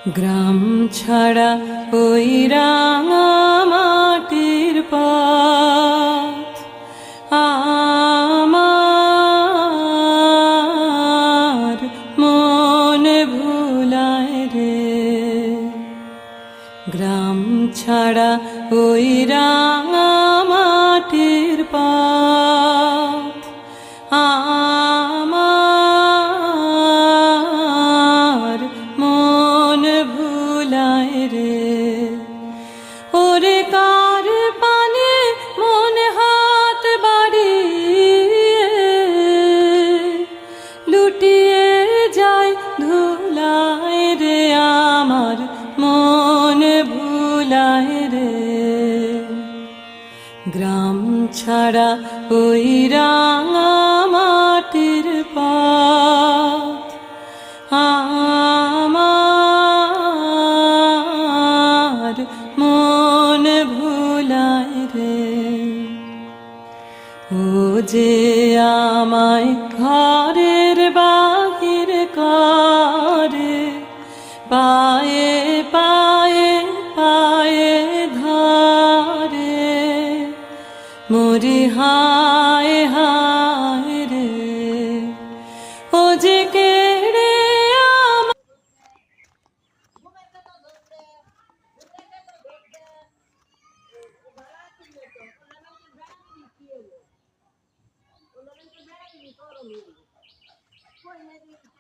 গ্রাম ছাড়া ওই রাঙা মাটির পথ আমার মন ভুলায় রে। গ্রাম ছাড়া ওই রাঙা মাটির পথ আমার মন ভুলায় রে। ওরে কার পানে মন হাত বাড়িয়ে লুটিয়ে যায় ধুলায় রে, আমার মন ভুলায় রে। গ্রাম ছাড়া ওই রাঙা মাটির পথ আমার মন ভুলায় রে। ও যে আমায় ঘরের বাহির করে, পায়ে পায়ে পায়ে ধরে, মরি হায় হায় রে। ও যে কেড়ে Poi mi dice,